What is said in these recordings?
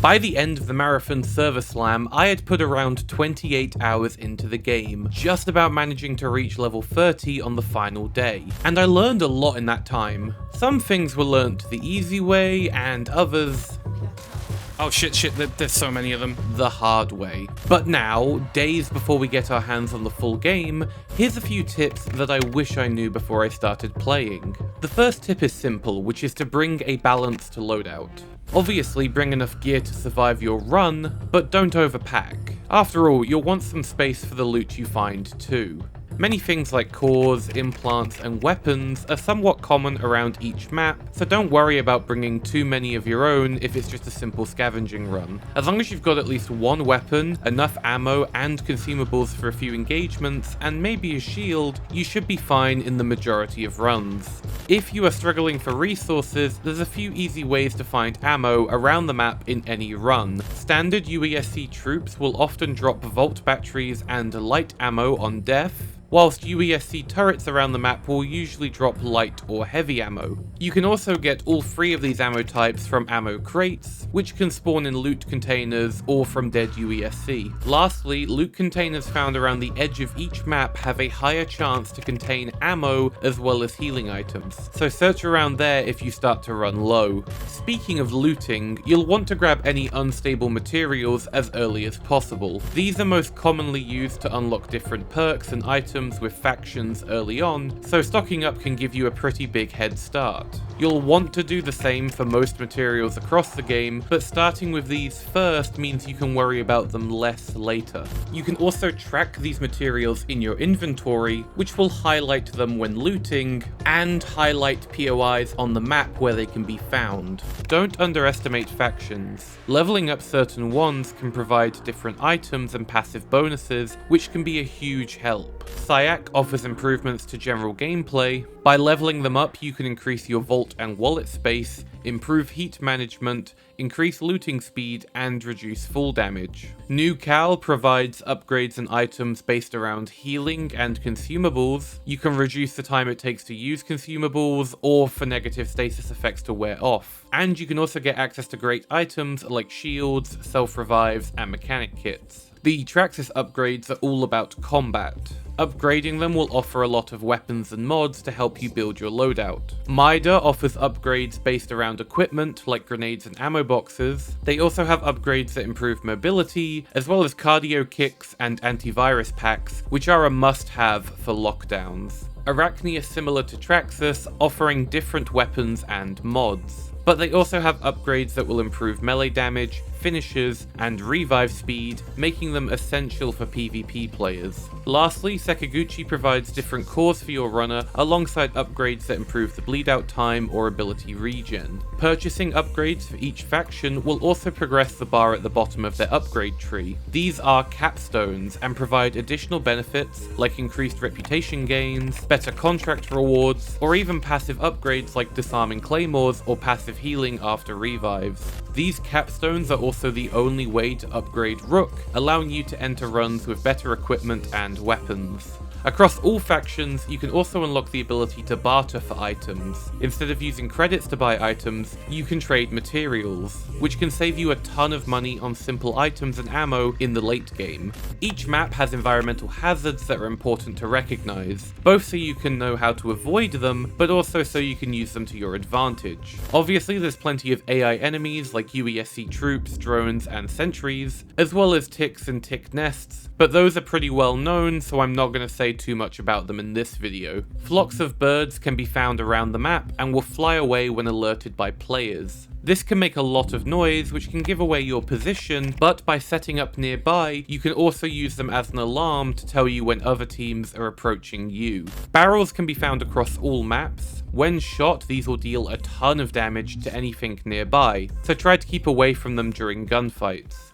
By the end of the Marathon Server Slam, I had put around 28 hours into the game, just about managing to reach level 30 on the final day. And I learned a lot in that time. Some things were learnt the easy way, and others... Oh shit, there's so many of them. The hard way. But now, days before we get our hands on the full game, here's a few tips that I wish I knew before I started playing. The first tip is simple, which is to bring a balance to loadout. Obviously, bring enough gear to survive your run, but don't overpack. After all, you'll want some space for the loot you find too. Many things like cores, implants, and weapons are somewhat common around each map, so don't worry about bringing too many of your own if it's just a simple scavenging run. As long as you've got at least one weapon, enough ammo, and consumables for a few engagements, and maybe a shield, you should be fine in the majority of runs. If you are struggling for resources, there's a few easy ways to find ammo around the map in any run. Standard UESC troops will often drop vault batteries and light ammo on death, whilst UESC turrets around the map will usually drop light or heavy ammo. You can also get all three of these ammo types from ammo crates, which can spawn in loot containers or from dead UESC. Lastly, loot containers found around the edge of each map have a higher chance to contain ammo as well as healing items, so search around there if you start to run low. Speaking of looting, you'll want to grab any unstable materials as early as possible. These are most commonly used to unlock different perks and items with factions early on, so stocking up can give you a pretty big head start. You'll want to do the same for most materials across the game, but starting with these first means you can worry about them less later. You can also track these materials in your inventory, which will highlight them when looting, and highlight POIs on the map where they can be found. Don't underestimate factions. Leveling up certain ones can provide different items and passive bonuses, which can be a huge help. Syac offers improvements to general gameplay. By leveling them up, you can increase your vault and wallet space, improve heat management, increase looting speed, and reduce fall damage. New Cal provides upgrades and items based around healing and consumables. You can reduce the time it takes to use consumables, or for negative stasis effects to wear off. And you can also get access to great items like shields, self-revives, and mechanic kits. The Traxxas upgrades are all about combat. Upgrading them will offer a lot of weapons and mods to help you build your loadout. Mida offers upgrades based around equipment like grenades and ammo boxes. They also have upgrades that improve mobility, as well as cardio kicks and antivirus packs, which are a must-have for lockdowns. Arachne is similar to Traxxas, offering different weapons and mods. But they also have upgrades that will improve melee damage, finishes, and revive speed, making them essential for PvP players. Lastly, Sekiguchi provides different cores for your runner, alongside upgrades that improve the bleed out time or ability regen. Purchasing upgrades for each faction will also progress the bar at the bottom of their upgrade tree. These are capstones and provide additional benefits like increased reputation gains, better contract rewards, or even passive upgrades like disarming claymores or passive healing after revives. These capstones are also the only way to upgrade Rook, allowing you to enter runs with better equipment and weapons. Across all factions, you can also unlock the ability to barter for items. Instead of using credits to buy items, you can trade materials, which can save you a ton of money on simple items and ammo in the late game. Each map has environmental hazards that are important to recognize, both so you can know how to avoid them, but also so you can use them to your advantage. Obviously, there's plenty of AI enemies like UESC troops, drones, and sentries, as well as ticks and tick nests, but those are pretty well known, so I'm not going to say too much about them in this video. Flocks of birds can be found around the map and will fly away when alerted by players. This can make a lot of noise, which can give away your position, but by setting up nearby, you can also use them as an alarm to tell you when other teams are approaching you. Barrels can be found across all maps. When shot, these will deal a ton of damage to anything nearby, so try to keep away from them during gunfights.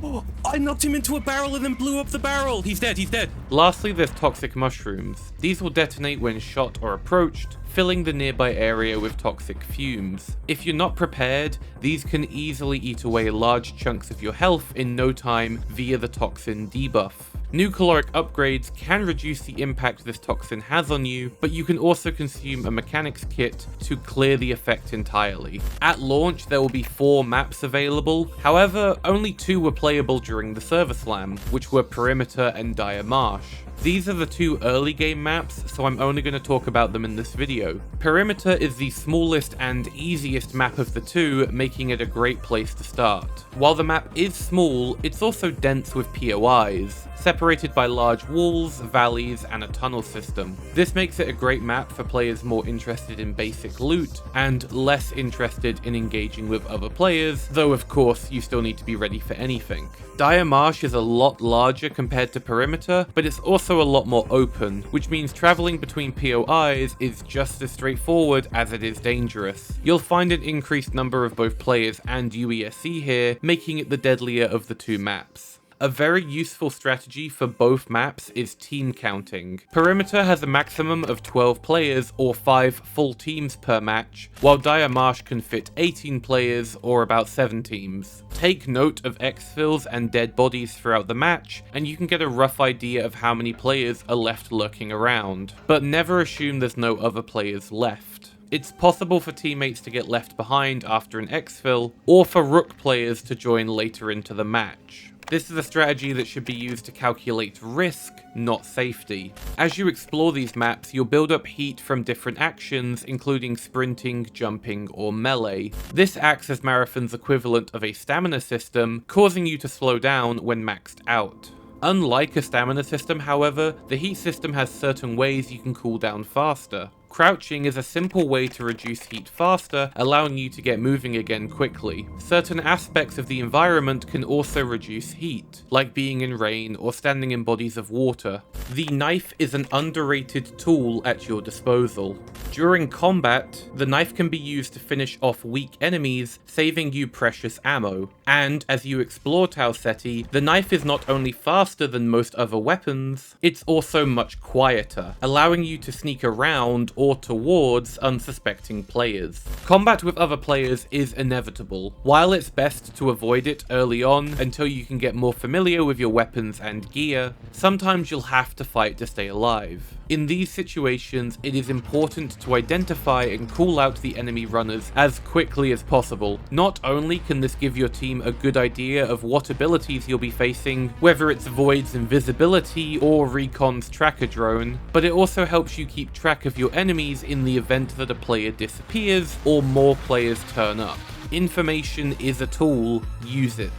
Oh, I knocked him into a barrel and then blew up the barrel! He's dead, he's dead! Lastly, there's toxic mushrooms. These will detonate when shot or approached, filling the nearby area with toxic fumes. If you're not prepared, these can easily eat away large chunks of your health in no time via the toxin debuff. New caloric upgrades can reduce the impact this toxin has on you, but you can also consume a mechanics kit to clear the effect entirely. At launch, there will be 4 maps available, however, only 2 were playable during the server slam, which were Perimeter and Dire Marsh. These are the 2 early game maps, so I'm only going to talk about them in this video. Perimeter is the smallest and easiest map of the 2, making it a great place to start. While the map is small, it's also dense with POIs, separated by large walls, valleys, and a tunnel system. This makes it a great map for players more interested in basic loot, and less interested in engaging with other players, though of course you still need to be ready for anything. Dire Marsh is a lot larger compared to Perimeter, but it's also a lot more open, which means traveling between POIs is just as straightforward as it is dangerous. You'll find an increased number of both players and UESC here, making it the deadlier of the 2 maps. A very useful strategy for both maps is team counting. Perimeter has a maximum of 12 players or 5 full teams per match, while Dire Marsh can fit 18 players or about 7 teams. Take note of exfils and dead bodies throughout the match, and you can get a rough idea of how many players are left lurking around, but never assume there's no other players left. It's possible for teammates to get left behind after an exfil, or for Rook players to join later into the match. This is a strategy that should be used to calculate risk, not safety. As you explore these maps, you'll build up heat from different actions, including sprinting, jumping, or melee. This acts as Marathon's equivalent of a stamina system, causing you to slow down when maxed out. Unlike a stamina system, however, the heat system has certain ways you can cool down faster. Crouching is a simple way to reduce heat faster, allowing you to get moving again quickly. Certain aspects of the environment can also reduce heat, like being in rain or standing in bodies of water. The knife is an underrated tool at your disposal. During combat, the knife can be used to finish off weak enemies, saving you precious ammo. And as you explore Tau Ceti, the knife is not only faster than most other weapons, it's also much quieter, allowing you to sneak around or towards unsuspecting players. Combat with other players is inevitable. While it's best to avoid it early on until you can get more familiar with your weapons and gear, sometimes you'll have to fight to stay alive. In these situations, it is important to identify and call out the enemy runners as quickly as possible. Not only can this give your team a good idea of what abilities you'll be facing, whether it's Void's invisibility or Recon's tracker drone, but it also helps you keep track of your enemies in the event that a player disappears or more players turn up. Information is a tool, use it.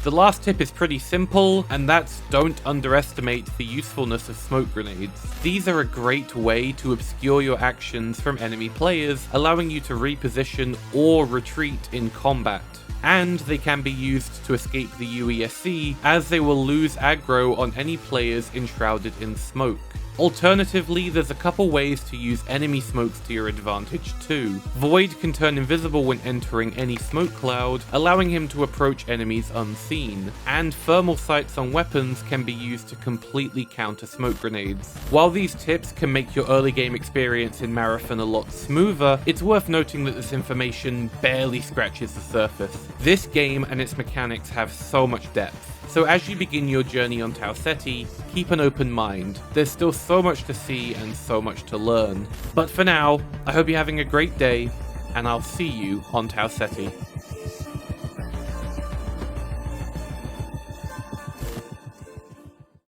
The last tip is pretty simple, and that's don't underestimate the usefulness of smoke grenades. These are a great way to obscure your actions from enemy players, allowing you to reposition or retreat in combat. And they can be used to escape the UESC, as they will lose aggro on any players enshrouded in smoke. Alternatively, there's a couple ways to use enemy smokes to your advantage too. Void can turn invisible when entering any smoke cloud, allowing him to approach enemies unseen, and thermal sights on weapons can be used to completely counter smoke grenades. While these tips can make your early game experience in Marathon a lot smoother, it's worth noting that this information barely scratches the surface. This game and its mechanics have so much depth. So as you begin your journey on Tau Ceti, keep an open mind. There's still so much to see and so much to learn. But for now, I hope you're having a great day, and I'll see you on Tau Ceti.